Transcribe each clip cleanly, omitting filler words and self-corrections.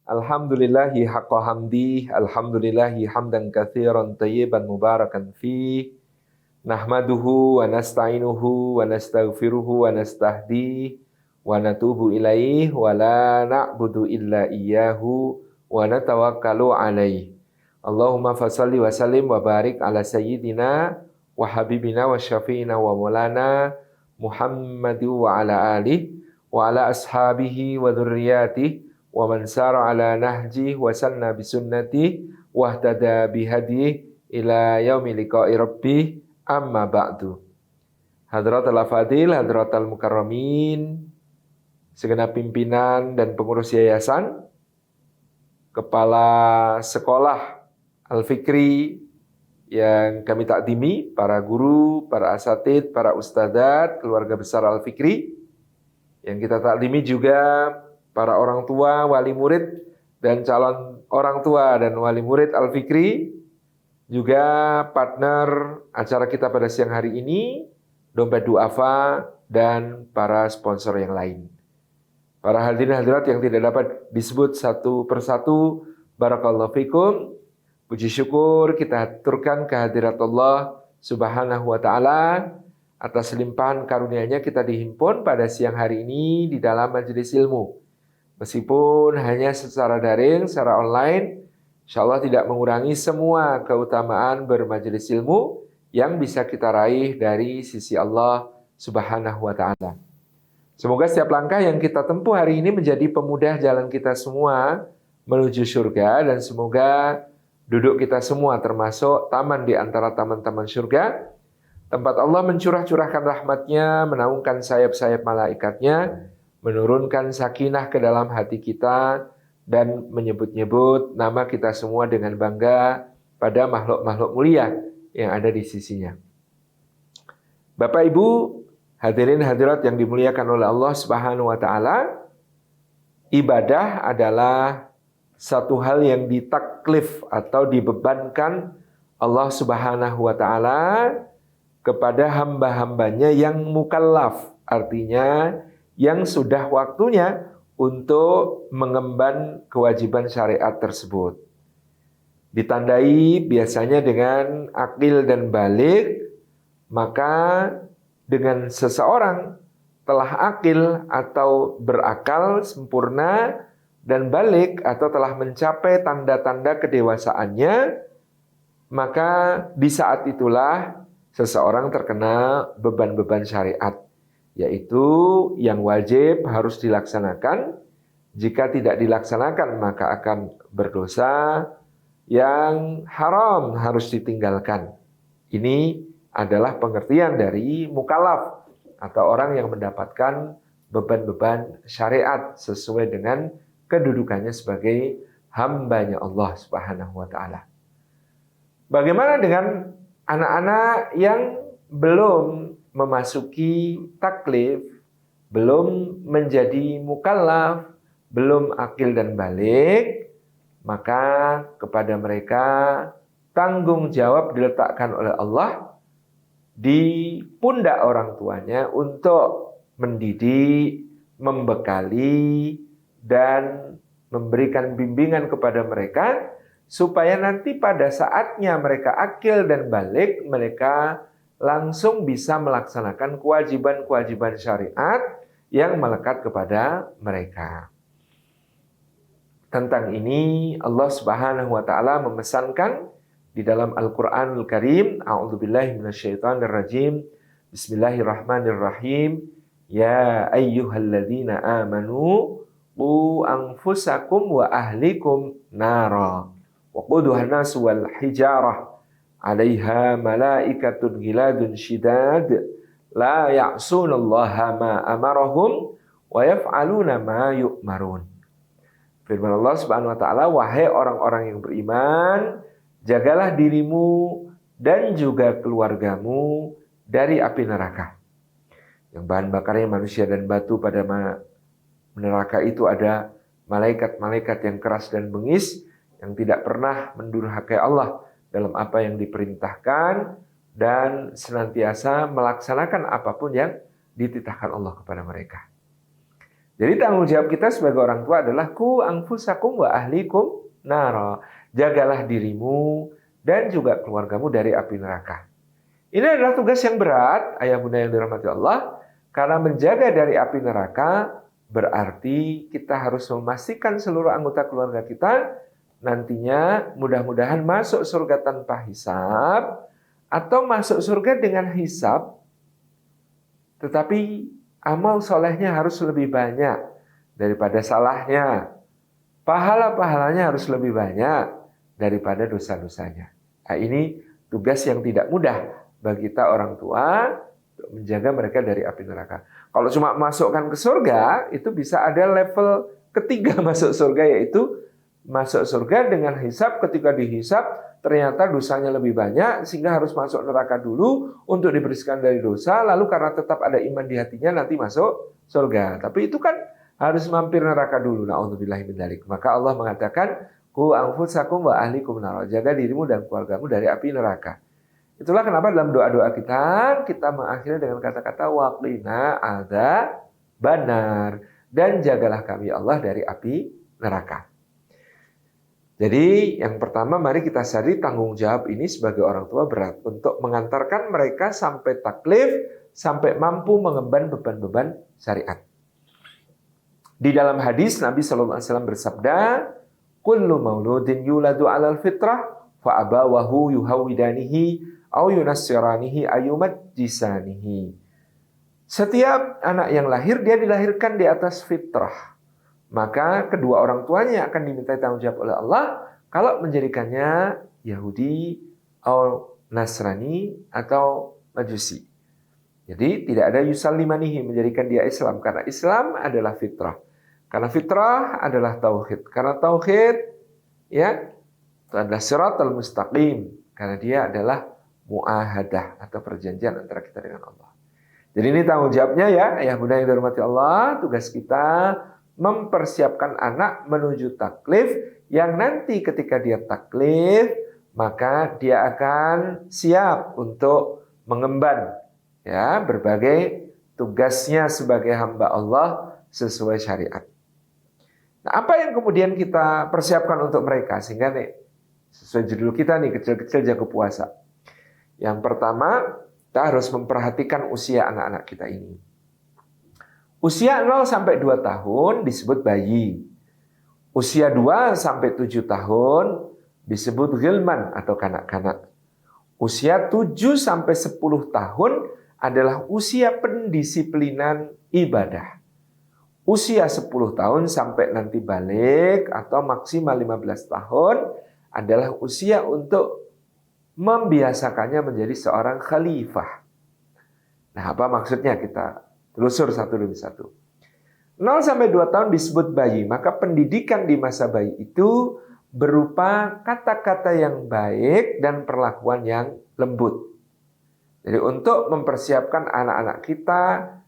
Alhamdulillahi haqqa hamdi, alhamdulillahi hamdan katsiran tayyiban mubarakan fi. Nahmaduhu wa nasta'inuhu wa nastaghfiruhu wa nastahdi wa natubu ilaih wa la na'budu illa iyyahu wa natawakkalu alaih. Allahumma fasalli wa sallim wa barik ala sayyidina wa habibina wa syafi'ina wa maulana Muhammadu wa ala alihi wa ala ashabihi wa dzurriyyatihi wa man sara ala nahji wa sanna bisunnati wa ihtada bihadi ila yaumi liqa'i rabbih amma ba'du. Hadratul Afadil, Hadratul Mukarramin, segenap pimpinan dan pengurus yayasan, kepala sekolah Al-Fikri yang kami takdimi, para guru, para asatid, para ustadzat, keluarga besar Al-Fikri, yang kita takdimi juga para orang tua, wali murid, dan calon orang tua dan wali murid Al-Fikri, juga partner acara kita pada siang hari ini, Dompet Duafa, dan para sponsor yang lain. Para hadirin hadirat yang tidak dapat disebut satu persatu, barakallahu fikum. Puji syukur kita haturkan kehadirat Allah Subhanahu wa ta'ala atas limpahan karunia-Nya kita dihimpun pada siang hari ini di dalam majelis ilmu. Meskipun hanya secara daring, secara online, insya Allah tidak mengurangi semua keutamaan bermajelis ilmu yang bisa kita raih dari sisi Allah Subhanahu wa ta'ala. Semoga setiap langkah yang kita tempuh hari ini menjadi pemudah jalan kita semua menuju surga, dan semoga duduk kita semua termasuk taman di antara taman-taman surga, tempat Allah mencurah-curahkan rahmat-Nya, menaungkan sayap-sayap malaikatnya, menurunkan sakinah ke dalam hati kita, dan menyebut-nyebut nama kita semua dengan bangga pada makhluk-makhluk mulia yang ada di sisinya. Bapak Ibu, hadirin hadirat yang dimuliakan oleh Allah Subhanahu wa ta'ala, ibadah adalah satu hal yang ditaklif atau dibebankan Allah Subhanahu wa ta'ala kepada hamba-hambanya yang mukallaf, artinya yang sudah waktunya untuk mengemban kewajiban syariat tersebut. Ditandai biasanya dengan akil dan balik, maka dengan seseorang telah akil atau berakal sempurna dan balik atau telah mencapai tanda-tanda kedewasaannya, maka di saat itulah seseorang terkena beban-beban syariat, yaitu yang wajib harus dilaksanakan, jika tidak dilaksanakan maka akan berdosa, yang haram harus ditinggalkan. Ini adalah pengertian dari mukallaf atau orang yang mendapatkan beban-beban syariat sesuai dengan kedudukannya sebagai hambanya Allah Subhanahu wa ta'ala. Bagaimana dengan anak-anak yang belum memasuki taklif, belum menjadi mukallaf, belum akil dan balik? Maka kepada mereka tanggung jawab diletakkan oleh Allah di pundak orang tuanya untuk mendidik, membekali, dan memberikan bimbingan kepada mereka, supaya nanti pada saatnya mereka akil dan balik, mereka langsung bisa melaksanakan kewajiban-kewajiban syariat yang melekat kepada mereka. Tentang ini Allah Subhanahu wa ta'ala memesankan di dalam Al-Qur'anul Karim, a'udzubillahi minasyaitonirrajim, bismillahirrahmanirrahim, ya ayyuhalladzina amanu qu anfusakum wa ahlikum nara wa quduhan nasu wal hijarah 'alaiha malaikatun ghiladun syidad la ya'sunallaha ma amarahum wa yaf'aluna ma yu'marun. Firman Allah Subhanahu wa ta'ala, wahai orang-orang yang beriman, jagalah dirimu dan juga keluargamu dari api neraka, yang bahan bakarnya manusia dan batu. Pada neraka itu ada malaikat-malaikat yang keras dan bengis, yang tidak pernah mendurhakai Allah dalam apa yang diperintahkan, dan senantiasa melaksanakan apapun yang dititahkan Allah kepada mereka. Jadi tanggung jawab kita sebagai orang tua adalah ku anfusakum wa ahlikum nara. Jagalah dirimu dan juga keluargamu dari api neraka. Ini adalah tugas yang berat, ayah bunda yang dirahmati Allah, karena menjaga dari api neraka berarti kita harus memastikan seluruh anggota keluarga kita nantinya mudah-mudahan masuk surga tanpa hisab atau masuk surga dengan hisab, tetapi amal solehnya harus lebih banyak daripada salahnya. Pahala-pahalanya harus lebih banyak daripada dosa-dosanya. Nah, ini tugas yang tidak mudah bagi kita orang tua untuk menjaga mereka dari api neraka. Kalau cuma masukkan ke surga, itu bisa ada level ketiga masuk surga, yaitu masuk surga dengan hisab. Ketika dihisab, ternyata dosanya lebih banyak, sehingga harus masuk neraka dulu untuk dibersihkan dari dosa, lalu karena tetap ada iman di hatinya, nanti masuk surga. Tapi itu kan harus mampir neraka dulu. Na'udzubillahi min dzalik. Maka Allah mengatakan, ku anfusakum wa ahlikum nar. Jaga dirimu dan keluargamu dari api neraka. Itulah kenapa dalam doa-doa kita mengakhiri dengan kata-kata waqina adzabannar, dan jagalah kami Allah dari api neraka. Jadi yang pertama, mari kita sadari tanggung jawab ini sebagai orang tua berat untuk mengantarkan mereka sampai taklif, sampai mampu mengemban beban-beban syariat. Di dalam hadis Nabi SAW bersabda, kullu mauludin yuladu 'alal fitrah fa abawahu yuhawidanihi au yunassiranihi ayumajjisanihi. Setiap anak yang lahir dia dilahirkan di atas fitrah. Maka kedua orang tuanya akan dimintai tanggung jawab oleh Allah kalau menjadikannya Yahudi atau Nasrani atau Majusi. Jadi tidak ada yusallimanihi, menjadikan dia Islam, karena Islam adalah fitrah. Karena fitrah adalah tauhid. Karena tauhid ya itu adalah shiratal mustaqim, karena dia adalah muahadah atau perjanjian antara kita dengan Allah. Jadi ini tanggung jawabnya ya, ayah bunda yang dirahmati Allah. Tugas kita mempersiapkan anak menuju taklif, yang nanti ketika dia taklif maka dia akan siap untuk mengemban ya berbagai tugasnya sebagai hamba Allah sesuai syariat. Nah, apa yang kemudian kita persiapkan untuk mereka sehingga nih sesuai judul kita nih, kecil-kecil jago puasa. Yang pertama, kita harus memperhatikan usia anak-anak kita ini. Usia 0 sampai 2 tahun disebut bayi. Usia 2 sampai 7 tahun disebut ghilman atau kanak-kanak. Usia 7 sampai 10 tahun adalah usia pendisiplinan ibadah. Usia 10 tahun sampai nanti balik atau maksimal 15 tahun adalah usia untuk membiasakannya menjadi seorang khalifah. Nah, apa maksudnya? Kita telusur satu demi satu. 0 sampai 2 tahun disebut bayi, maka pendidikan di masa bayi itu berupa kata-kata yang baik dan perlakuan yang lembut. Jadi untuk mempersiapkan anak-anak kita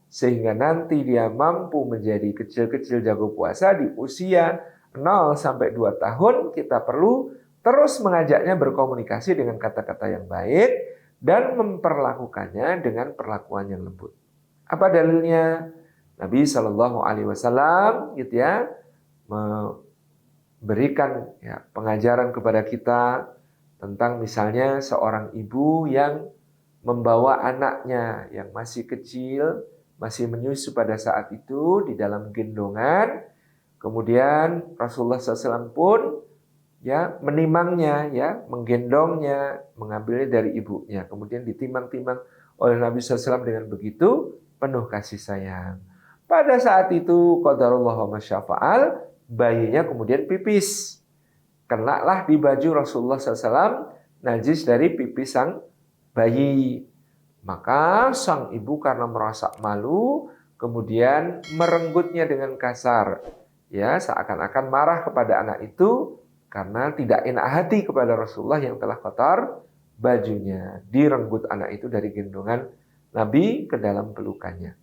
sehingga nanti dia mampu menjadi kecil-kecil jago puasa di usia 0 sampai 2 tahun, kita perlu terus mengajaknya berkomunikasi dengan kata-kata yang baik dan memperlakukannya dengan perlakuan yang lembut. Apa dalilnya? Nabi Shallallahu Alaihi Wasallam gitu ya memberikan ya, pengajaran kepada kita tentang misalnya seorang ibu yang membawa anaknya yang masih kecil, masih menyusu pada saat itu di dalam gendongan. Kemudian Rasulullah SAW pun ya menimangnya, ya menggendongnya, mengambilnya dari ibunya. Kemudian ditimang-timang oleh Nabi SAW dengan begitu penuh kasih sayang. Pada saat itu qadarullah wa masyafa'al, bayinya kemudian pipis. Kenalah di baju Rasulullah SAW najis dari pipis sang bayi. Maka sang ibu karena merasa malu, kemudian merenggutnya dengan kasar. Ya, seakan-akan marah kepada anak itu karena tidak enak hati kepada Rasulullah yang telah kotor bajunya. Direnggut anak itu dari gendongan Nabi ke dalam pelukannya.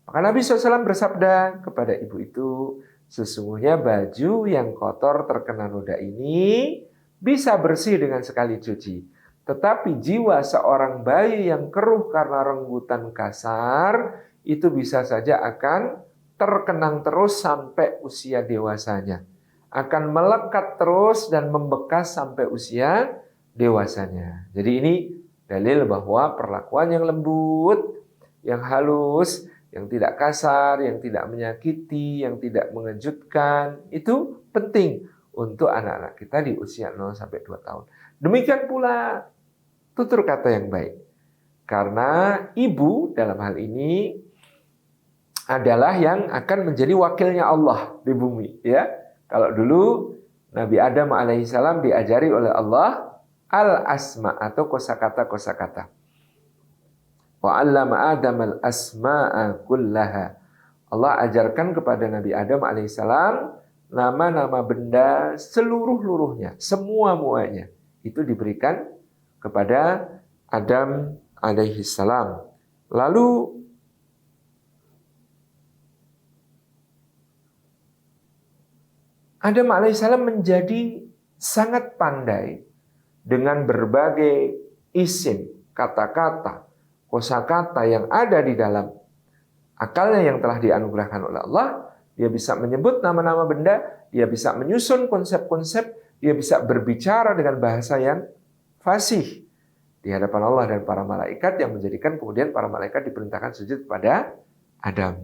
Maka Nabi SAW bersabda kepada ibu itu, sesungguhnya baju yang kotor terkena noda ini bisa bersih dengan sekali cuci. Tetapi jiwa seorang bayi yang keruh karena renggutan kasar, itu bisa saja akan terkenang terus sampai usia dewasanya. Akan melekat terus dan membekas sampai usia dewasanya. Jadi ini dalil bahwa perlakuan yang lembut, yang halus, yang tidak kasar, yang tidak menyakiti, yang tidak mengejutkan, itu penting untuk anak-anak kita di usia 0 sampai 2 tahun. Demikian pula tutur kata yang baik. Karena ibu dalam hal ini adalah yang akan menjadi wakilnya Allah di bumi, ya. Kalau dulu Nabi Adam alaihissalam diajari oleh Allah al-asma atau kosakata-kosakata. Wa 'allama Adam al-asma'a kullaha. Allah ajarkan kepada Nabi Adam alaihissalam nama-nama benda seluruh-luruhnya, semua-muanya. Itu diberikan kepada Adam alaihissalam. Lalu Adam alaihissalam menjadi sangat pandai dengan berbagai isim, kata-kata, kosakata yang ada di dalam akalnya yang telah dianugerahkan oleh Allah. Dia bisa menyebut nama-nama benda, dia bisa menyusun konsep-konsep, dia bisa berbicara dengan bahasa yang fasih di hadapan Allah dan para malaikat, yang menjadikan kemudian para malaikat diperintahkan sujud kepada Adam.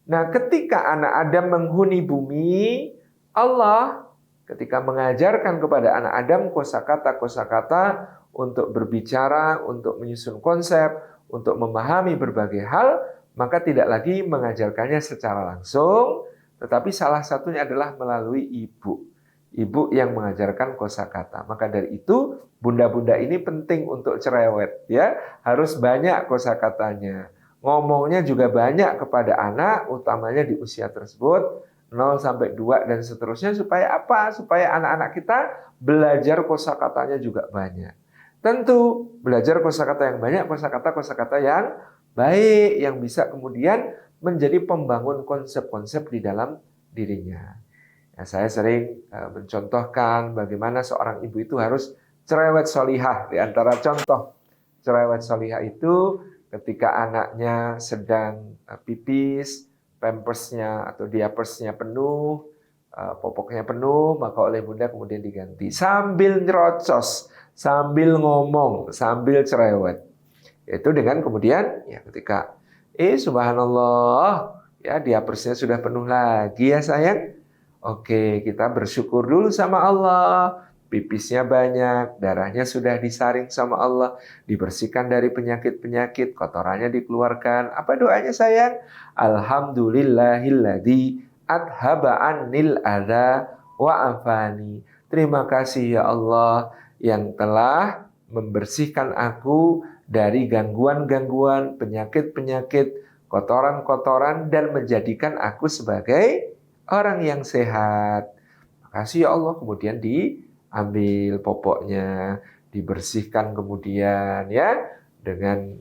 Nah, ketika anak Adam menghuni bumi, Allah ketika mengajarkan kepada anak Adam kosakata-kosakata untuk berbicara, untuk menyusun konsep, untuk memahami berbagai hal, maka tidak lagi mengajarkannya secara langsung, tetapi salah satunya adalah melalui ibu. Ibu yang mengajarkan kosakata. Maka dari itu, bunda-bunda ini penting untuk cerewet, ya. Harus banyak kosakatanya. Ngomongnya juga banyak kepada anak, utamanya di usia tersebut, 0 sampai 2 dan seterusnya, supaya apa? Supaya anak-anak kita belajar kosakatanya juga banyak. Tentu belajar kosakata yang banyak, kosakata-kosakata yang baik, yang bisa kemudian menjadi pembangun konsep-konsep di dalam dirinya. Ya, saya sering mencontohkan bagaimana seorang ibu itu harus cerewet solihah. Di antara contoh cerewet solihah itu ketika anaknya sedang pipis, pampersnya atau diapersnya penuh, popoknya penuh, maka oleh bunda kemudian diganti. Sambil nyerocos, sambil ngomong, sambil cerewet. Itu dengan kemudian, ya ketika, subhanallah, ya diapersnya sudah penuh lagi ya sayang. Oke, kita bersyukur dulu sama Allah. Pipisnya banyak, darahnya sudah disaring sama Allah, dibersihkan dari penyakit-penyakit, kotorannya dikeluarkan. Apa doanya sayang? Alhamdulillahilladzi adhaba annil adza wa afani. Terima kasih ya Allah yang telah membersihkan aku dari gangguan-gangguan, penyakit-penyakit, kotoran-kotoran, dan menjadikan aku sebagai orang yang sehat. Makasih ya Allah. Kemudian diambil popoknya, dibersihkan kemudian ya dengan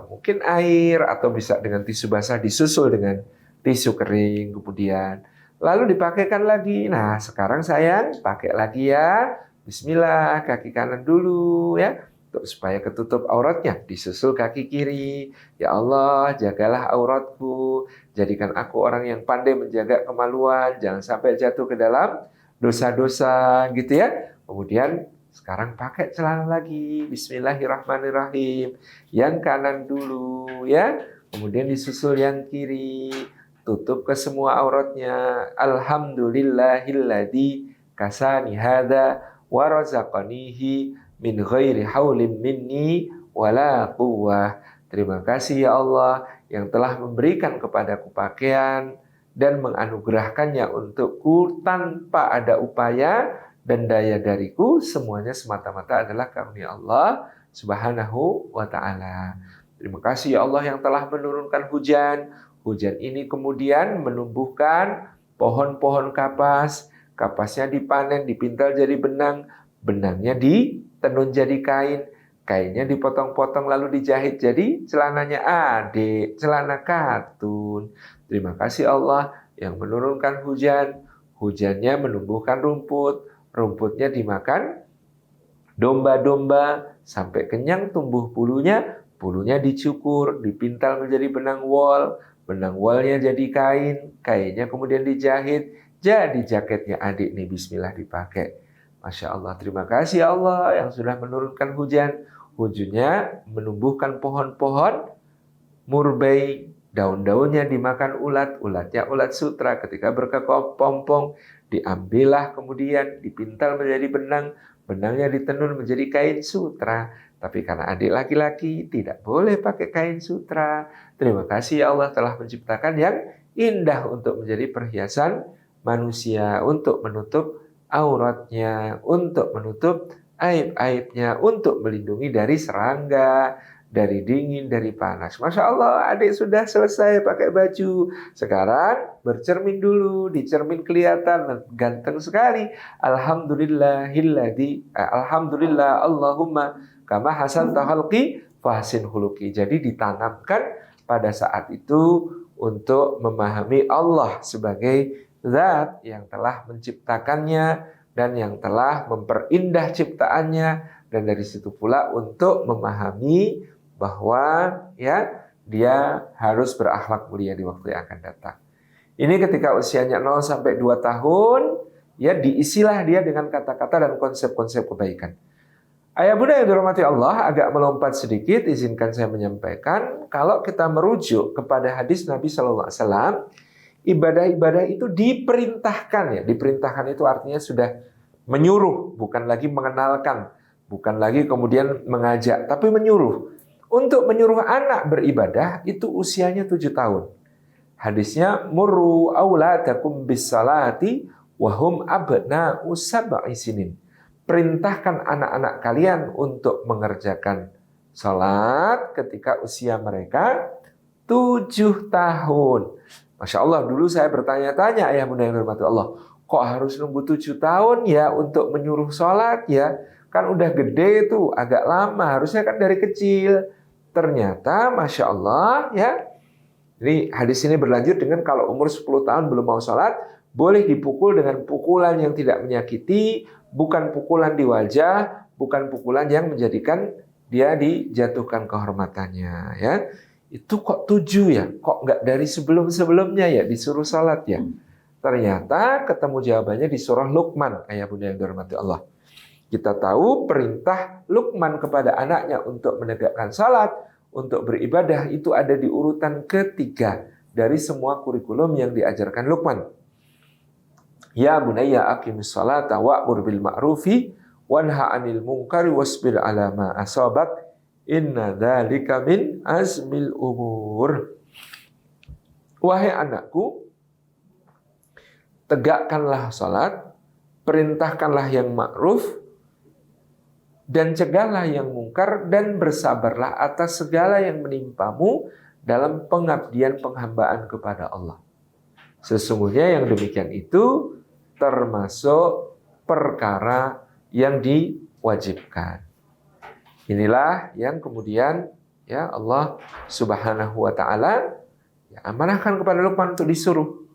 mungkin air atau bisa dengan tisu basah, disusul dengan tisu kering kemudian. Lalu dipakaikan lagi. Nah, sekarang sayang pakai lagi ya. Bismillah, kaki kanan dulu ya. Supaya ketutup auratnya, disusul kaki kiri. Ya Allah, jagalah auratku, jadikan aku orang yang pandai menjaga kemaluan, jangan sampai jatuh ke dalam dosa-dosa gitu ya. Kemudian sekarang pakai celana lagi. Bismillahirrahmanirrahim. Yang kanan dulu ya. Kemudian disusul yang kiri. Tutup ke semua auratnya. Alhamdulillahilladzi kasani hadza wa razaqanihi min ghairi haulin minni wala quwwah. Terima kasih ya Allah yang telah memberikan kepadaku pakaian dan menganugerahkannya untukku tanpa ada upaya dan daya dariku. Semuanya semata-mata adalah karunia Allah Subhanahu wa ta'ala. Terima kasih ya Allah yang telah menurunkan hujan. Hujan ini kemudian menumbuhkan pohon-pohon kapas. Kapasnya dipanen, dipintal jadi benang. Benangnya ditenun jadi kain. Kainnya dipotong-potong lalu dijahit jadi celananya adik, celana katun. Terima kasih Allah yang menurunkan hujan. Hujannya menumbuhkan rumput. Rumputnya dimakan domba-domba sampai kenyang tumbuh bulunya. Bulunya dicukur, dipintal menjadi benang wol. benang wolnya jadi kain, kainnya kemudian dijahit, jadi jaketnya adik nih, bismillah dipakai. Masya Allah, terima kasih Allah yang sudah menurunkan hujan. Hujannya menumbuhkan pohon-pohon murbei, daun-daunnya dimakan ulat, ulatnya ulat sutra. Ketika berkepompong, diambillah kemudian dipintal menjadi benang, benangnya ditenun menjadi kain sutra. Tapi karena adik laki-laki tidak boleh pakai kain sutra. Terima kasih ya Allah telah menciptakan yang indah untuk menjadi perhiasan manusia, untuk menutup auratnya, untuk menutup aib-aibnya, untuk melindungi dari serangga, dari dingin, dari panas. Masya Allah, adik sudah selesai pakai baju. Sekarang bercermin dulu, di cermin kelihatan ganteng sekali. Alhamdulillah Allahumma kama hasan tahalqi fahsin huluki. Jadi ditanamkan pada saat itu untuk memahami Allah sebagai zat yang telah menciptakannya dan yang telah memperindah ciptaannya, dan dari situ pula untuk memahami bahwa ya dia harus berakhlak mulia di waktu yang akan datang. Ini ketika usianya 0 sampai 2 tahun, ya diisilah dia dengan kata-kata dan konsep-konsep kebaikan. Ayah bunda yang dirahmati Allah, agak melompat sedikit, izinkan saya menyampaikan, kalau kita merujuk kepada hadis Nabi SAW, ibadah-ibadah itu diperintahkan, ya. Diperintahkan itu artinya sudah menyuruh, bukan lagi mengenalkan, bukan lagi kemudian mengajak, tapi menyuruh. Untuk menyuruh anak beribadah itu usianya 7 tahun. Hadisnya murru auladakum bis-salati wa hum abna'u sab'i sinin. Perintahkan anak-anak kalian untuk mengerjakan salat ketika usia mereka 7 tahun. Masya Allah, dulu saya bertanya-tanya, ayah bunda yang dirahmati Allah, kok harus nunggu 7 tahun ya untuk menyuruh sholat ya? Kan udah gede tuh, agak lama, harusnya kan dari kecil. Ternyata Masya Allah ya, ini hadis ini berlanjut dengan kalau umur 10 tahun belum mau sholat, boleh dipukul dengan pukulan yang tidak menyakiti, bukan pukulan di wajah, bukan pukulan yang menjadikan dia dijatuhkan kehormatannya ya. Itu kok 7 ya? Kok nggak dari sebelum-sebelumnya ya disuruh salat ya? Ternyata ketemu jawabannya di surah Luqman, ayah bunda yang dirahmati Allah. Kita tahu perintah Luqman kepada anaknya untuk menegakkan salat, untuk beribadah itu ada di urutan ketiga dari semua kurikulum yang diajarkan Luqman. Ya bunayya aqimis salata wa'mur bil ma'rufi wanha 'anil munkari wasbir 'ala ma asabak. Inna dzalika min azmil umur. Wahai anakku, tegakkanlah salat, perintahkanlah yang ma'ruf, dan cegahlah yang mungkar, dan bersabarlah atas segala yang menimpamu dalam pengabdian penghambaan kepada Allah. Sesungguhnya yang demikian itu termasuk perkara yang diwajibkan. Inilah yang kemudian ya Allah Subhanahu wa taala ya amanahkan kepada Luqman untuk disuruh.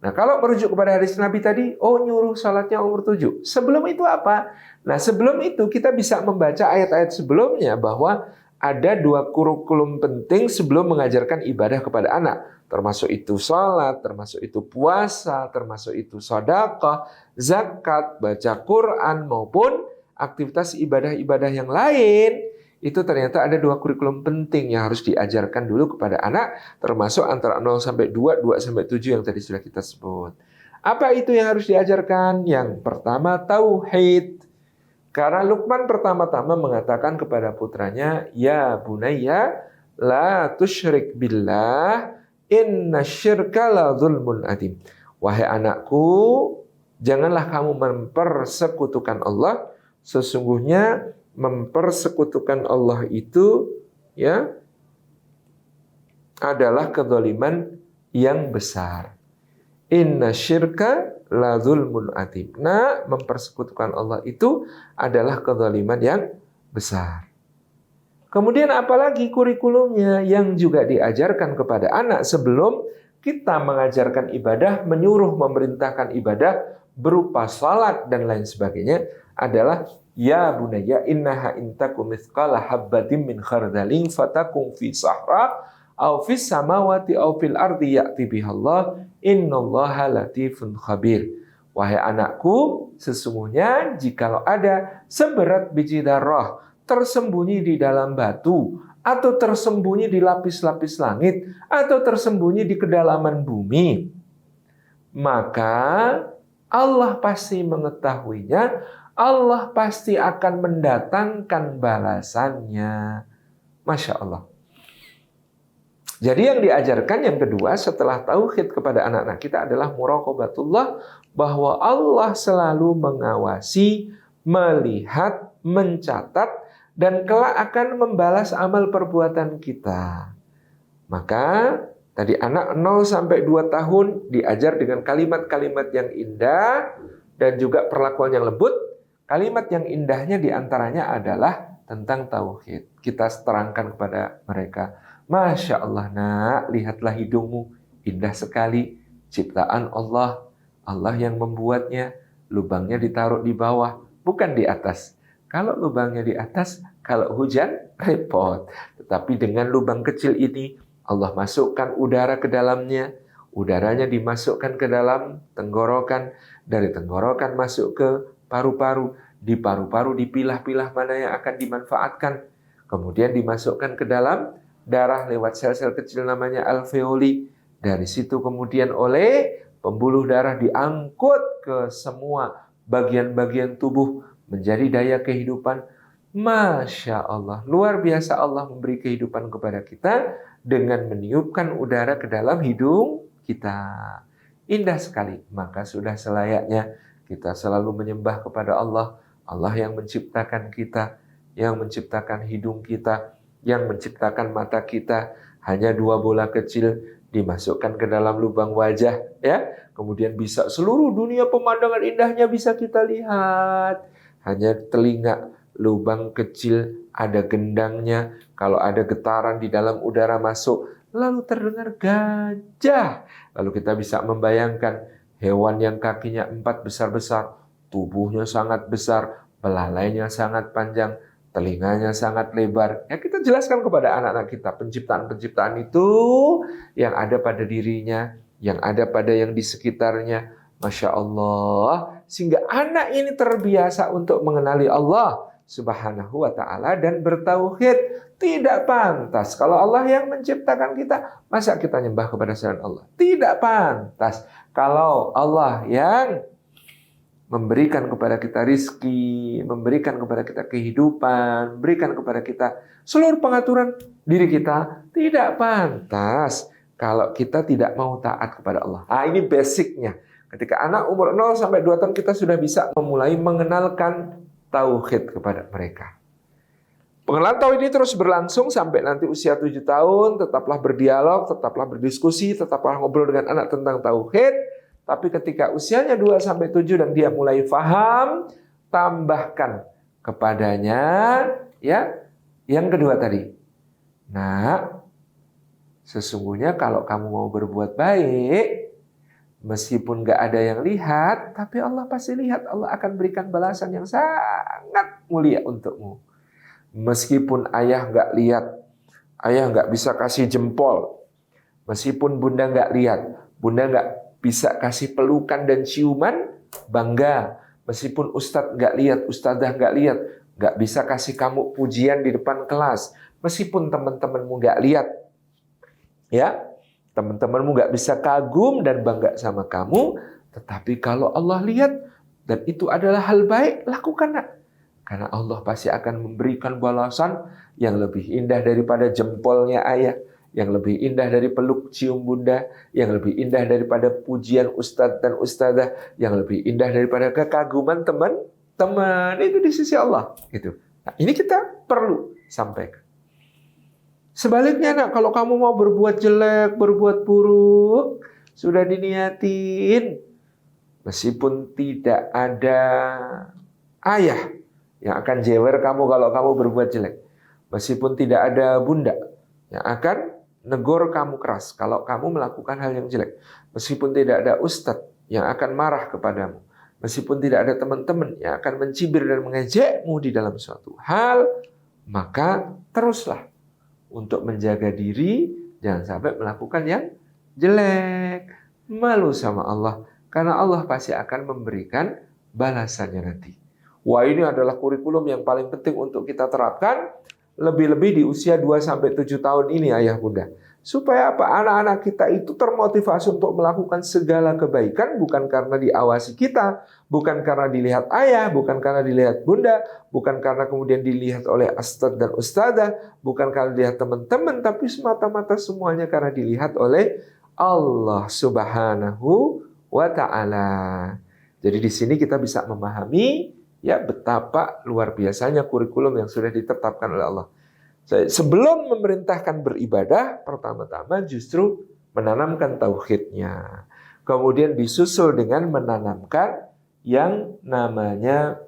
Nah, kalau merujuk kepada hadis Nabi tadi, nyuruh salatnya umur 7. Sebelum itu apa? Nah, sebelum itu kita bisa membaca ayat-ayat sebelumnya bahwa ada 2 kurikulum penting sebelum mengajarkan ibadah kepada anak. Termasuk itu salat, termasuk itu puasa, termasuk itu sedekah, zakat, baca Quran maupun aktivitas ibadah-ibadah yang lain. Itu ternyata ada 2 kurikulum penting yang harus diajarkan dulu kepada anak, termasuk antara 0 sampai 2, 2 sampai 7 yang tadi sudah kita sebut. Apa itu yang harus diajarkan? Yang pertama tauhid. Karena Luqman pertama-tama mengatakan kepada putranya, ya bunayya la tusyrik billah inna syirka la zulmun adim. Wahai anakku, janganlah kamu mempersekutukan Allah. Sesungguhnya mempersekutukan Allah itu ya adalah kezaliman yang besar. Inna syirka la zulmun adim. Nah, mempersekutukan Allah itu adalah kezaliman yang besar. Kemudian apalagi kurikulumnya yang juga diajarkan kepada anak sebelum kita mengajarkan ibadah, menyuruh memerintahkan ibadah berupa salat dan lain sebagainya adalah ya bunayya innaha intakum mithqala habbatin min khardalin fatakum fi sahra aw fis samawati aw fil ardi ya'ti bihallah innallaha latifun khabir. Wahai anakku, sesungguhnya jikalau ada seberat biji darah tersembunyi di dalam batu, atau tersembunyi di lapis-lapis langit, atau tersembunyi di kedalaman bumi, maka Allah pasti mengetahuinya, Allah pasti akan mendatangkan balasannya. Masya Allah. Jadi yang diajarkan yang kedua setelah tauhid kepada anak-anak kita adalah muraqabatullah, bahwa Allah selalu mengawasi, melihat, mencatat, dan kelak akan membalas amal perbuatan kita. Maka tadi anak 0 sampai 2 tahun diajar dengan kalimat-kalimat yang indah dan juga perlakuan yang lembut. Kalimat yang indahnya diantaranya adalah tentang tauhid. Kita terangkan kepada mereka, Masya Allah nak, lihatlah hidungmu, indah sekali, ciptaan Allah. Allah yang membuatnya, lubangnya ditaruh di bawah, bukan di atas. Kalau lubangnya di atas, kalau hujan, repot. Tetapi dengan lubang kecil ini, Allah masukkan udara ke dalamnya, udaranya dimasukkan ke dalam tenggorokan, dari tenggorokan masuk ke paru-paru, di paru-paru dipilah-pilah mana yang akan dimanfaatkan, kemudian dimasukkan ke dalam darah lewat sel-sel kecil namanya alveoli. Dari situ kemudian oleh pembuluh darah diangkut ke semua bagian-bagian tubuh menjadi daya kehidupan. Masya Allah, luar biasa Allah memberi kehidupan kepada kita dengan meniupkan udara ke dalam hidung kita. Indah sekali. Maka sudah selayaknya kita selalu menyembah kepada Allah. Allah yang menciptakan kita, yang menciptakan hidung kita, yang menciptakan mata kita. Hanya 2 bola kecil dimasukkan ke dalam lubang wajah, ya. Kemudian bisa seluruh dunia pemandangan indahnya bisa kita lihat. Hanya telinga, lubang kecil, ada gendangnya. Kalau ada getaran di dalam udara masuk, lalu terdengar gajah. Lalu kita bisa membayangkan hewan yang kakinya 4 besar-besar, tubuhnya sangat besar, belalainya sangat panjang, telinganya sangat lebar. Ya, kita jelaskan kepada anak-anak kita penciptaan-penciptaan itu yang ada pada dirinya, yang ada pada yang di sekitarnya. Masya Allah. Sehingga anak ini terbiasa untuk mengenali Allah Subhanahu wa ta'ala dan bertauhid. Tidak pantas kalau Allah yang menciptakan kita, masa kita nyembah kepada selain Allah? Tidak pantas kalau Allah yang memberikan kepada kita rizki, memberikan kepada kita kehidupan, memberikan kepada kita seluruh pengaturan diri kita. Tidak pantas kalau kita tidak mau taat kepada Allah. Nah, ini basicnya. Ketika anak umur 0 sampai 2 tahun kita sudah bisa memulai mengenalkan tauhid kepada mereka. Pengenalan tauhid ini terus berlangsung sampai nanti usia 7 tahun, tetaplah berdialog, tetaplah berdiskusi, tetaplah ngobrol dengan anak tentang tauhid. Tapi ketika usianya 2 sampai 7 dan dia mulai faham, tambahkan kepadanya ya yang kedua tadi. Nah, sesungguhnya kalau kamu mau berbuat baik, meskipun gak ada yang lihat, tapi Allah pasti lihat. Allah akan berikan balasan yang sangat mulia untukmu. Meskipun ayah gak lihat, ayah gak bisa kasih jempol, meskipun bunda gak lihat, bunda gak bisa kasih pelukan dan ciuman, bangga. Meskipun ustadz gak lihat, ustadzah gak lihat, gak bisa kasih kamu pujian di depan kelas, meskipun teman-temanmu gak lihat, ya, teman-temanmu gak bisa kagum dan bangga sama kamu, tetapi kalau Allah lihat dan itu adalah hal baik, lakukanlah. Karena Allah pasti akan memberikan balasan yang lebih indah daripada jempolnya ayah, yang lebih indah dari peluk cium bunda, yang lebih indah daripada pujian ustadz dan ustadzah, yang lebih indah daripada kekaguman teman-teman. Itu di sisi Allah. Gitu. Nah, ini kita perlu sampaikan. Sebaliknya, nak, kalau kamu mau berbuat jelek, berbuat buruk, sudah diniatin, meskipun tidak ada ayah yang akan jewer kamu kalau kamu berbuat jelek, meskipun tidak ada bunda yang akan negor kamu keras kalau kamu melakukan hal yang jelek, meskipun tidak ada ustadz yang akan marah kepadamu, meskipun tidak ada teman-teman yang akan mencibir dan mengejekmu di dalam suatu hal, maka teruslah untuk menjaga diri Jangan sampai melakukan yang jelek. Malu sama Allah. Karena Allah pasti akan memberikan balasannya nanti. Wah, ini adalah kurikulum yang paling penting untuk kita terapkan. Lebih-lebih di usia 2-7 tahun ini ayah bunda. Supaya apa? Anak-anak kita itu termotivasi untuk melakukan segala kebaikan. Bukan karena diawasi kita. Bukan karena dilihat ayah. Bukan karena dilihat bunda. Bukan karena kemudian dilihat oleh ustadz dan ustadzah. Bukan karena dilihat teman-teman. Tapi semata-mata semuanya karena dilihat oleh Allah Subhanahu wa ta'ala. Jadi di sini kita bisa memahami ya betapa luar biasanya kurikulum yang sudah ditetapkan oleh Allah. Sebelum memerintahkan beribadah, pertama-tama justru menanamkan tauhidnya. Kemudian disusul dengan menanamkan yang namanya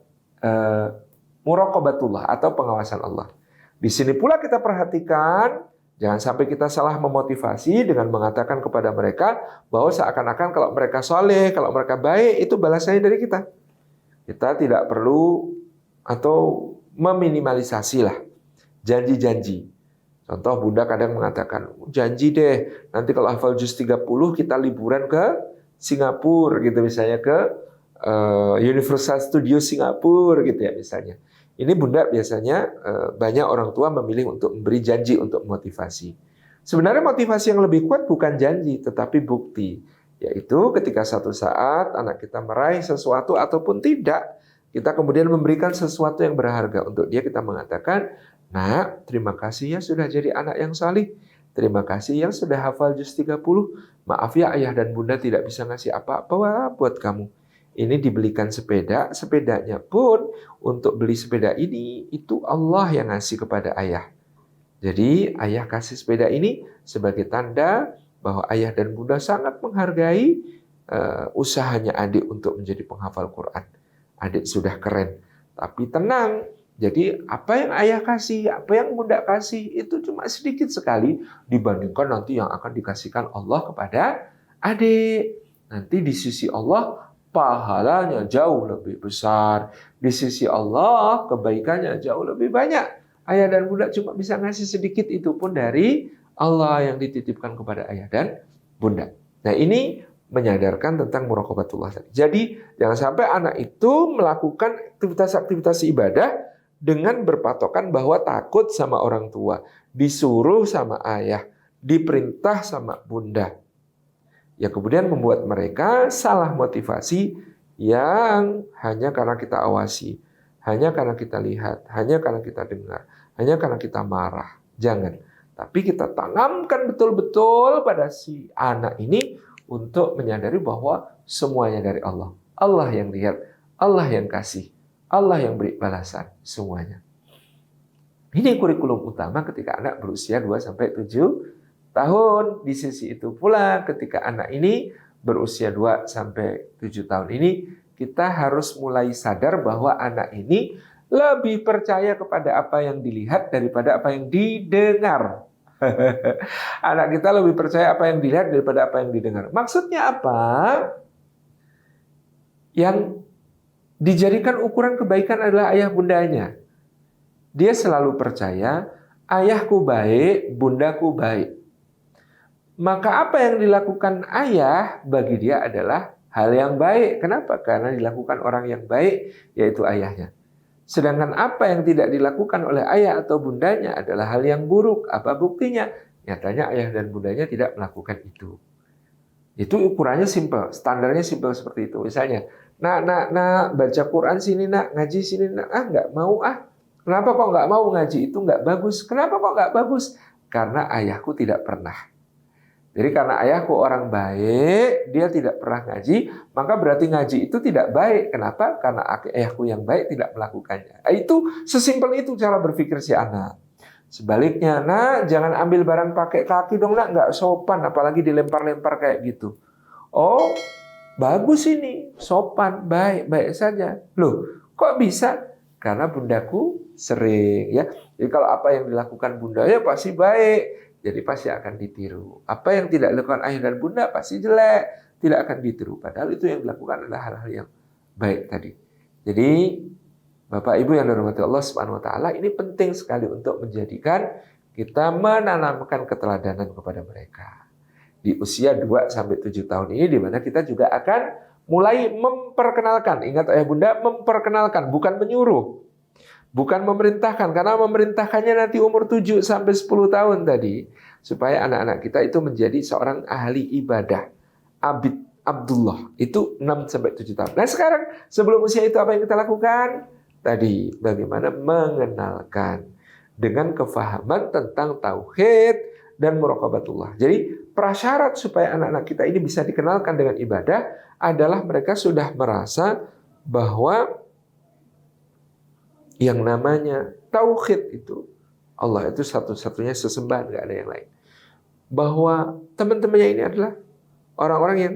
muraqabatullah atau pengawasan Allah. Di sini pula kita perhatikan, jangan sampai kita salah memotivasi dengan mengatakan kepada mereka bahwa seakan-akan kalau mereka soleh, kalau mereka baik, itu balasannya dari kita. Kita tidak perlu atau meminimalisasi lah janji-janji. Contoh bunda kadang mengatakan, janji deh, nanti kalau hafal juz 30 kita liburan ke Singapura gitu misalnya, ke Universal Studio Singapura gitu ya misalnya. Ini bunda biasanya banyak orang tua memilih untuk memberi janji untuk motivasi. Sebenarnya motivasi yang lebih kuat bukan janji, tetapi bukti. Yaitu ketika satu saat anak kita meraih sesuatu ataupun tidak, kita kemudian memberikan sesuatu yang berharga untuk dia. Kita mengatakan, nak, terima kasih ya sudah jadi anak yang salih. Terima kasih yang sudah hafal juz 30. Maaf ya ayah dan bunda tidak bisa ngasih apa-apa buat kamu. Ini dibelikan sepeda, sepedanya pun untuk beli sepeda ini, itu Allah yang ngasih kepada ayah. Jadi ayah kasih sepeda ini sebagai tanda bahwa ayah dan bunda sangat menghargai usahanya adik untuk menjadi penghafal Quran. Adik sudah keren, tapi tenang. Jadi apa yang ayah kasih, apa yang bunda kasih itu cuma sedikit sekali dibandingkan nanti yang akan dikasihkan Allah kepada adik. Nanti di sisi Allah pahalanya jauh lebih besar. Di sisi Allah kebaikannya jauh lebih banyak. Ayah dan bunda cuma bisa ngasih sedikit, itu pun dari Allah yang dititipkan kepada ayah dan bunda. Nah ini menyadarkan tentang muraqabatullah tadi. Jadi jangan sampai anak itu melakukan aktivitas-aktivitas ibadah dengan berpatokan bahwa takut sama orang tua, disuruh sama ayah, diperintah sama bunda. Yang kemudian membuat mereka salah motivasi yang hanya karena kita awasi, hanya karena kita lihat, hanya karena kita dengar, hanya karena kita marah. Jangan. Tapi kita tanamkan betul-betul pada si anak ini untuk menyadari bahwa semuanya dari Allah. Allah yang lihat, Allah yang kasih, Allah yang beri balasan semuanya. Ini kurikulum utama ketika anak berusia 2-7 tahun. Di sisi itu pula ketika anak ini berusia 2-7 tahun ini, kita harus mulai sadar bahwa anak ini lebih percaya kepada apa yang dilihat daripada apa yang didengar. Anak kita lebih percaya apa yang dilihat daripada apa yang didengar. Maksudnya apa? Yang dijadikan ukuran kebaikan adalah ayah bundanya. Dia selalu percaya ayahku baik, bundaku baik. Maka apa yang dilakukan ayah bagi dia adalah hal yang baik. Kenapa? Karena dilakukan orang yang baik, yaitu ayahnya. Sedangkan apa yang tidak dilakukan oleh ayah atau bundanya adalah hal yang buruk. Apa buktinya? Nyatanya ayah dan bundanya tidak melakukan itu. Itu ukurannya simpel, standarnya simpel seperti itu. Misalnya, nak, baca Quran sini nak, ngaji sini nak. Nggak mau ah. Kenapa kok nggak mau ngaji? Itu nggak bagus. Kenapa kok nggak bagus? Karena ayahku tidak pernah. Jadi karena ayahku orang baik, dia tidak pernah ngaji, maka berarti ngaji itu tidak baik. Kenapa? Karena ayahku yang baik tidak melakukannya. Itu sesimpel itu cara berpikir si anak. Sebaliknya, nak jangan ambil barang pakai kaki dong nak, nggak sopan, apalagi dilempar-lempar kayak gitu. Oh, bagus ini, sopan, baik saja. Loh, kok bisa? Karena bundaku sering ya. Jadi kalau apa yang dilakukan bunda ya pasti baik. Jadi pasti akan ditiru. Apa yang tidak dilakukan ayah dan bunda pasti jelek, tidak akan ditiru. Padahal itu yang dilakukan adalah hal-hal yang baik tadi. Jadi Bapak Ibu yang dirahmati Allah Subhanahu wa taala, ini penting sekali untuk menjadikan kita menanamkan keteladanan kepada mereka. Di usia 2-7 tahun ini di mana kita juga akan mulai memperkenalkan. Ingat ayah bunda, memperkenalkan, bukan menyuruh. Bukan memerintahkan, karena memerintahkannya nanti umur 7-10 tahun tadi. Supaya anak-anak kita itu menjadi seorang ahli ibadah. Abid, Abdullah. Itu 6-7 tahun. Nah sekarang, sebelum usia itu apa yang kita lakukan? Tadi, bagaimana mengenalkan dengan kefahaman tentang tauhid dan muraqabatullah. Jadi prasyarat supaya anak-anak kita ini bisa dikenalkan dengan ibadah adalah mereka sudah merasa bahwa yang namanya tauhid itu Allah itu satu-satunya sesembahan, nggak ada yang lain. Bahwa teman-temannya ini adalah orang-orang yang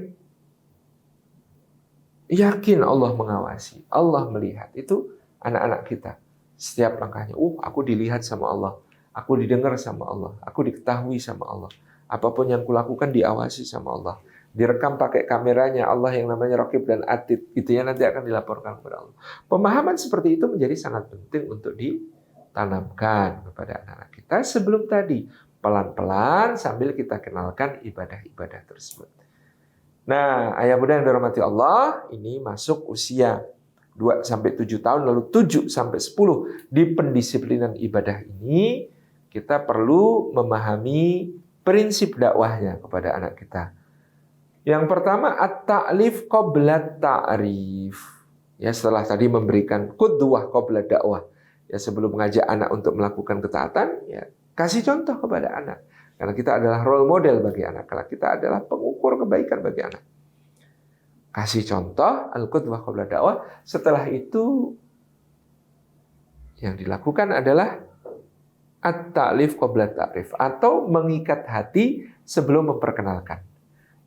yakin Allah mengawasi, Allah melihat. Itu anak-anak kita. Setiap langkahnya, aku dilihat sama Allah, aku didengar sama Allah, aku diketahui sama Allah. Apapun yang kulakukan diawasi sama Allah. Direkam pakai kameranya Allah yang namanya Raqib dan Atid. Itu ya nanti akan dilaporkan kepada Allah. Pemahaman seperti itu menjadi sangat penting untuk ditanamkan kepada anak-anak kita sebelum tadi. Pelan-pelan sambil kita kenalkan ibadah-ibadah tersebut. Nah, ayah bunda yang dirahmati Allah, ini masuk usia 2-7 tahun, lalu 7-10 di pendisiplinan ibadah ini kita perlu memahami prinsip dakwahnya kepada anak kita. Yang pertama at-ta'lif qabla ta'rif. Ya, setelah tadi memberikan qudwah qabla dakwah. Ya, sebelum mengajak anak untuk melakukan ketaatan, ya kasih contoh kepada anak. Karena kita adalah role model bagi anak. Karena kita adalah pengukur kebaikan bagi anak. Kasih contoh, al-qudwah qabla dakwah. Setelah itu, yang dilakukan adalah at-ta'lif qabla ta'rif. Atau mengikat hati sebelum memperkenalkan.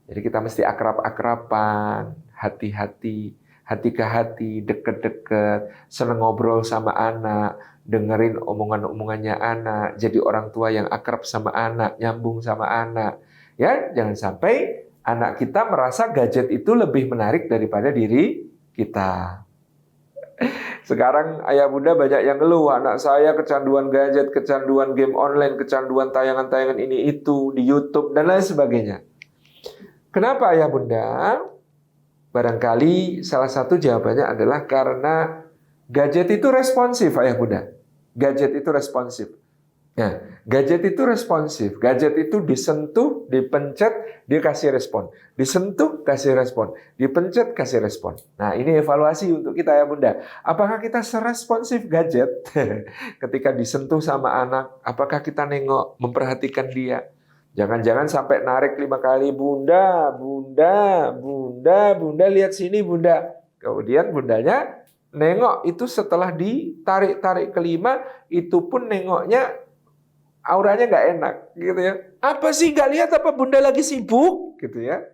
Jadi kita mesti akrab-akraban, hati-hati, hati ke hati, deket-deket, seneng ngobrol sama anak, dengerin omongan-omongannya anak, jadi orang tua yang akrab sama anak, nyambung sama anak. Ya, jangan sampai anak kita merasa gadget itu lebih menarik daripada diri kita. Sekarang ayah bunda banyak yang ngeluh, anak saya kecanduan gadget, kecanduan game online, kecanduan tayangan-tayangan ini itu di YouTube dan lain sebagainya. Kenapa ayah bunda? Barangkali salah satu jawabannya adalah karena gadget itu responsif ayah bunda. Gadget itu responsif. Nah, gadget itu responsif. Gadget itu disentuh, dipencet, dia kasih respon. Disentuh, kasih respon. Dipencet, kasih respon. Nah, ini evaluasi untuk kita ya bunda. Apakah kita seresponsif gadget ketika disentuh sama anak? Apakah kita nengok, memperhatikan dia? Jangan-jangan sampai narik 5 kali, bunda, bunda, bunda, bunda, lihat sini bunda. Kemudian bundanya nengok, itu setelah ditarik-tarik kelima, itu pun nengoknya auranya nggak enak, gitu ya. Apa sih nggak lihat apa bunda lagi sibuk, gitu ya.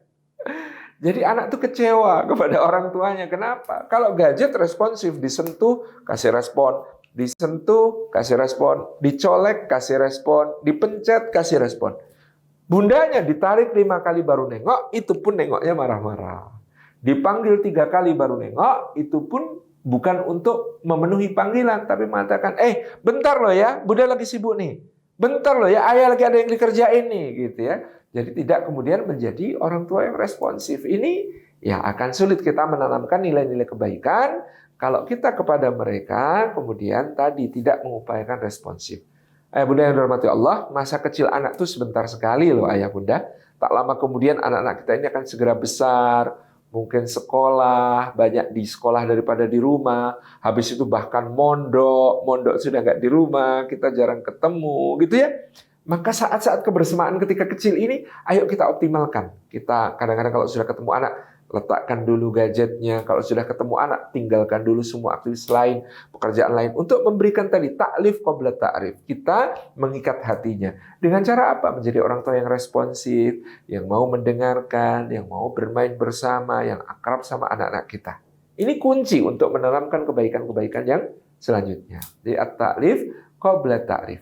Jadi anak tuh kecewa kepada orang tuanya. Kenapa? Kalau gadget responsif, disentuh kasih respon, disentuh kasih respon, dicolek kasih respon, dipencet kasih respon. Bundanya ditarik 5 kali baru nengok, itu pun nengoknya marah-marah. Dipanggil 3 kali baru nengok, itu pun bukan untuk memenuhi panggilan, tapi mengatakan, bentar loh ya, bunda lagi sibuk nih. Bentar loh ya, ayah lagi ada yang dikerjain nih, gitu ya. Jadi tidak kemudian menjadi orang tua yang responsif. Ini ya akan sulit kita menanamkan nilai-nilai kebaikan kalau kita kepada mereka kemudian tadi tidak mengupayakan responsif. Ayah bunda yang dirahmati Allah, masa kecil anak itu sebentar sekali loh ayah bunda. Tak lama kemudian anak-anak kita ini akan segera besar, mungkin sekolah, banyak di sekolah daripada di rumah. Habis itu bahkan mondok sudah nggak di rumah, kita jarang ketemu, gitu ya. Maka saat-saat kebersamaan ketika kecil ini, ayo kita optimalkan. Kita kadang-kadang kalau sudah ketemu anak, letakkan dulu gadgetnya. Kalau sudah ketemu anak, tinggalkan dulu semua aktivitas lain, pekerjaan lain. Untuk memberikan tadi ta'lif qabla ta'rif. Kita mengikat hatinya. Dengan cara apa? Menjadi orang tua yang responsif, yang mau mendengarkan, yang mau bermain bersama, yang akrab sama anak-anak kita. Ini kunci untuk menanamkan kebaikan-kebaikan yang selanjutnya. Jadi at-ta'lif qabla ta'rif.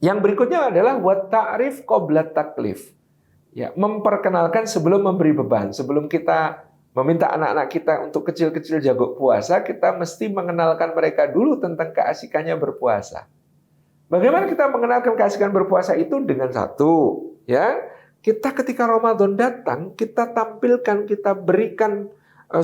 Yang berikutnya adalah wa ta'rif qabla taklif. Ya, memperkenalkan sebelum memberi beban. Sebelum kita meminta anak-anak kita untuk kecil-kecil jago puasa, kita mesti mengenalkan mereka dulu tentang keasikannya berpuasa. Bagaimana kita mengenalkan keasikan berpuasa itu dengan satu, ya. Kita ketika Ramadan datang, kita tampilkan, kita berikan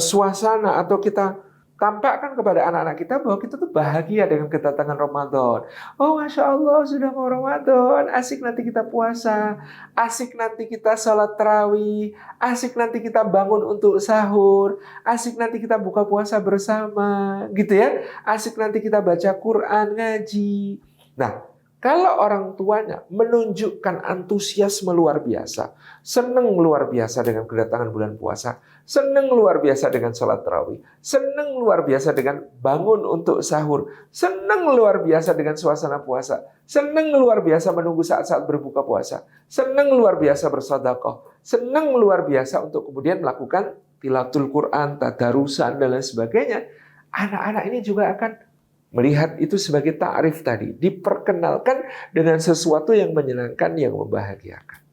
suasana atau kita tampakkan kepada anak-anak kita bahwa kita tuh bahagia dengan kedatangan Ramadan. Oh, Masya Allah, sudah mau Ramadan. Asik nanti kita puasa. Asik nanti kita sholat tarawih. Asik nanti kita bangun untuk sahur. Asik nanti kita buka puasa bersama. Gitu ya. Asik nanti kita baca Quran, ngaji. Nah, kalau orang tuanya menunjukkan antusiasme luar biasa, senang luar biasa dengan kedatangan bulan puasa, senang luar biasa dengan sholat tarawih, senang luar biasa dengan bangun untuk sahur, senang luar biasa dengan suasana puasa, senang luar biasa menunggu saat-saat berbuka puasa, senang luar biasa bersedekah, senang luar biasa untuk kemudian melakukan tilawatul Quran, tadarusan, dan lain sebagainya. Anak-anak ini juga akan melihat itu sebagai ta'rif tadi, diperkenalkan dengan sesuatu yang menyenangkan, yang membahagiakan.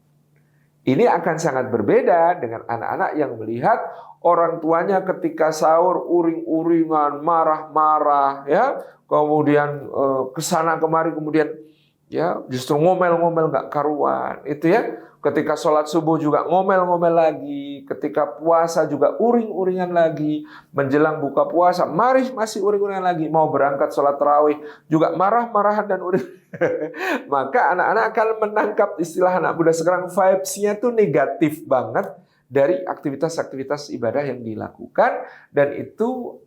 Ini akan sangat berbeda dengan anak-anak yang melihat orang tuanya ketika sahur uring-uringan, marah-marah, ya, kemudian kesana kemari, kemudian ya justru ngomel-ngomel nggak karuan, itu ya. Ketika sholat subuh juga ngomel-ngomel lagi, ketika puasa juga uring-uringan lagi, menjelang buka puasa masih uring-uringan lagi, mau berangkat sholat tarawih juga marah-marahan dan uring. Maka anak-anak akan menangkap istilah anak muda sekarang, vibes-nya tuh negatif banget dari aktivitas-aktivitas ibadah yang dilakukan, dan itu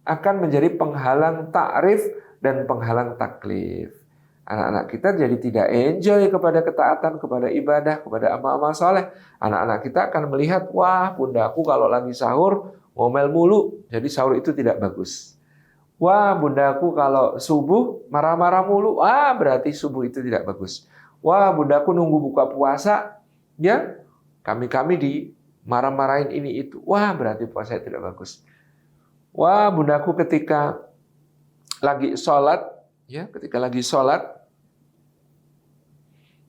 akan menjadi penghalang ta'rif dan penghalang taklif. Anak-anak kita jadi tidak enjoy kepada ketaatan, kepada ibadah, kepada amal-amal soleh. Anak-anak kita akan melihat, wah bundaku kalau lagi sahur ngomel mulu, jadi sahur itu tidak bagus. Wah bundaku kalau subuh marah-marah mulu, berarti subuh itu tidak bagus. Wah bundaku nunggu buka puasa, ya kami di marah-marahin ini itu. Wah berarti puasa tidak bagus. Wah bundaku ketika lagi sholat, ya ketika lagi sholat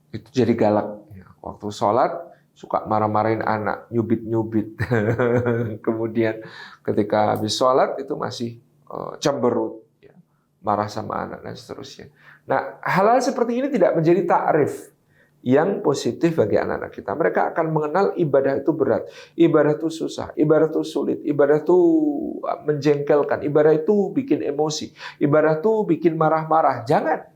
itu jadi galak. Waktu sholat suka marah-marahin anak, nyubit-nyubit. Kemudian ketika habis sholat itu masih cemberut, ya, marah sama anak dan seterusnya. Nah, hal-hal seperti ini tidak menjadi ta'rif yang positif bagi anak-anak kita. Mereka akan mengenal ibadah itu berat, ibadah itu susah, ibadah itu sulit, ibadah itu menjengkelkan, ibadah itu bikin emosi, ibadah itu bikin marah-marah. Jangan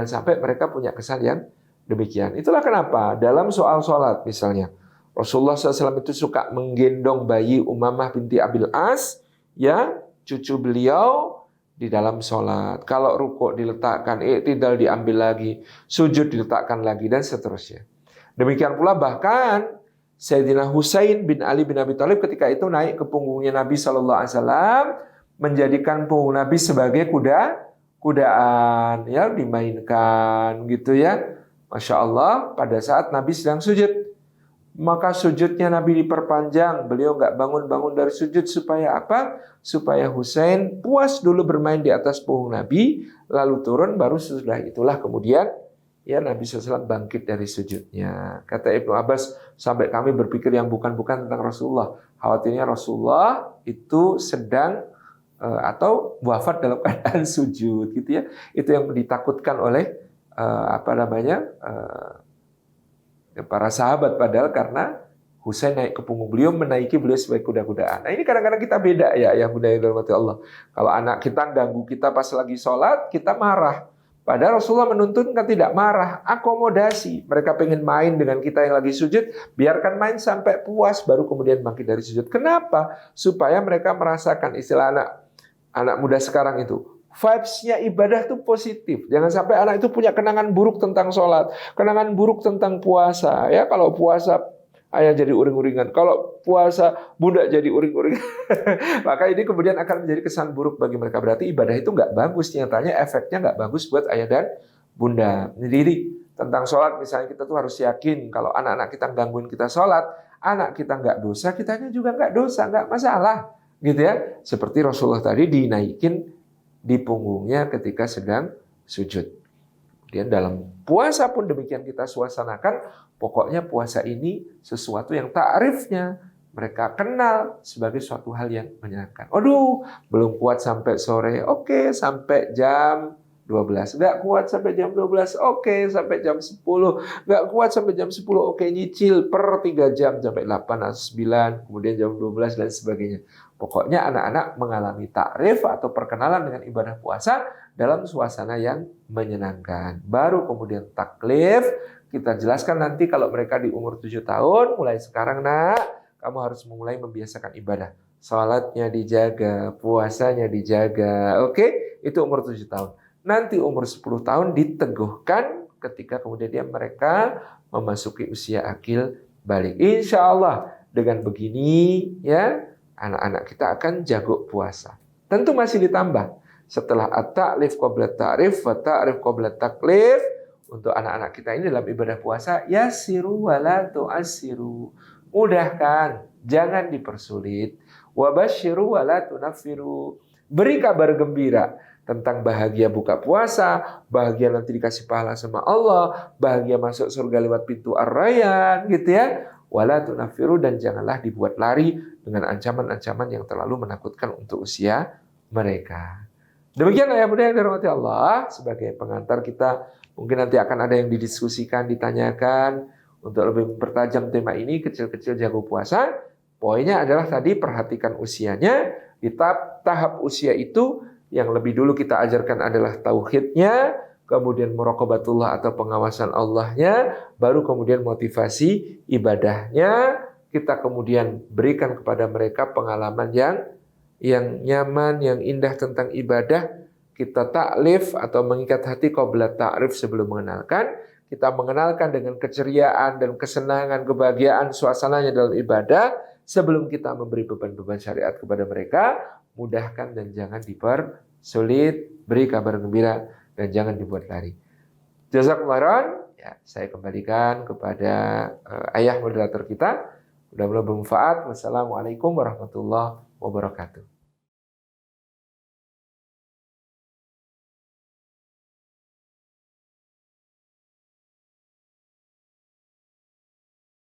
sampai mereka punya kesan yang demikian. Itulah kenapa dalam soal sholat misalnya, Rasulullah SAW itu suka menggendong bayi Umamah binti Abil As, ya, cucu beliau di dalam sholat. Kalau rukuk diletakkan, i'tidal diambil lagi, sujud diletakkan lagi, dan seterusnya. Demikian pula bahkan Sayyidina Husain bin Ali bin Abi Thalib ketika itu naik ke punggungnya Nabi SAW, menjadikan punggung Nabi sebagai kudaan, ya, dimainkan gitu ya. Masya Allah, pada saat Nabi sedang sujud, maka sujudnya Nabi diperpanjang. Beliau nggak bangun-bangun dari sujud supaya apa? Supaya Husain puas dulu bermain di atas punggung Nabi, lalu turun, baru sesudah itulah kemudian ya Nabi SAW bangkit dari sujudnya. Kata Ibnu Abbas, sampai kami berpikir yang bukan-bukan tentang Rasulullah. Khawatirnya Rasulullah itu sedang atau wafat dalam keadaan sujud, gitu ya. Itu yang ditakutkan oleh para sahabat, padahal karena Husain naik ke punggung beliau, menaiki beliau sebagai kuda-kudaan. Nah ini kadang-kadang kita beda ya bunda yang dirahmati Allah. Kalau anak kita ganggu kita pas lagi sholat, kita marah. Padahal Rasulullah menuntun kan tidak marah, akomodasi. Mereka pengen main dengan kita yang lagi sujud, biarkan main sampai puas, baru kemudian bangkit dari sujud. Kenapa? Supaya mereka merasakan istilah anak muda sekarang itu. Vibes-nya ibadah itu positif. Jangan sampai anak itu punya kenangan buruk tentang sholat, kenangan buruk tentang puasa. Ya, kalau puasa ayah jadi uring-uringan, kalau puasa bunda jadi uring-uringan. Maka ini kemudian akan menjadi kesan buruk bagi mereka. Berarti ibadah itu nggak bagus. Nyatanya efeknya nggak bagus buat ayah dan bunda. Jadi tentang sholat misalnya kita tuh harus yakin kalau anak-anak kita gangguin kita sholat, anak kita nggak dosa, kitanya juga nggak dosa, nggak masalah. Gitu ya. Seperti Rasulullah tadi dinaikin di punggungnya ketika sedang sujud. Kemudian dalam puasa pun demikian kita suasanakan, pokoknya puasa ini sesuatu yang ta'rifnya mereka kenal sebagai suatu hal yang menyenangkan. Aduh, belum kuat sampai sore. Oke, sampai jam 12. Nggak kuat sampai jam 12, oke, sampai jam 10. Nggak kuat sampai jam 10, oke, nyicil per 3 jam sampai 8 atau 9, kemudian jam 12 dan sebagainya. Pokoknya anak-anak mengalami takrif atau perkenalan dengan ibadah puasa dalam suasana yang menyenangkan. Baru kemudian taklif, kita jelaskan nanti kalau mereka di umur 7 tahun, mulai sekarang nak, kamu harus mulai membiasakan ibadah. Salatnya dijaga, puasanya dijaga. Oke, itu umur 7 tahun. Nanti umur 10 tahun diteguhkan ketika kemudian mereka memasuki usia akil balik. Insya Allah dengan begini ya anak-anak kita akan jago puasa. Tentu masih ditambah setelah at-ta'lif qabla ta'rif wa ta'rif qabla taklif. Untuk anak-anak kita ini dalam ibadah puasa, yassiru wa la tu'assiru. Mudahkan, jangan dipersulit. Wa basyiru wa la tunaffiru. Beri kabar gembira tentang bahagia buka puasa, bahagia nanti dikasih pahala sama Allah, bahagia masuk surga lewat pintu Ar-Rayyan, gitu ya. Wala tunaffiru, dan janganlah dibuat lari dengan ancaman-ancaman yang terlalu menakutkan untuk usia mereka. Demikian ayah muda yang dirahmati Allah, sebagai pengantar kita mungkin nanti akan ada yang didiskusikan, ditanyakan untuk lebih mempertajam tema ini, kecil-kecil jago puasa. Poinnya adalah tadi perhatikan usianya. Di tahap usia itu yang lebih dulu kita ajarkan adalah tauhidnya, kemudian muraqabatullah atau pengawasan Allahnya, baru kemudian motivasi ibadahnya. Kita kemudian berikan kepada mereka pengalaman yang nyaman, yang indah tentang ibadah. Kita taklif atau mengikat hati qabla ta'rif sebelum mengenalkan. Kita mengenalkan dengan keceriaan dan kesenangan, kebahagiaan suasananya dalam ibadah. Sebelum kita memberi beban-beban syariat kepada mereka, mudahkan dan jangan dipersulit, beri kabar gembira dan jangan dibuat lari. Jazakumullah khairan. Ya, saya kembalikan kepada ayah moderator kita. Mudah-mudahan bermanfaat. Wassalamualaikum warahmatullahi wabarakatuh.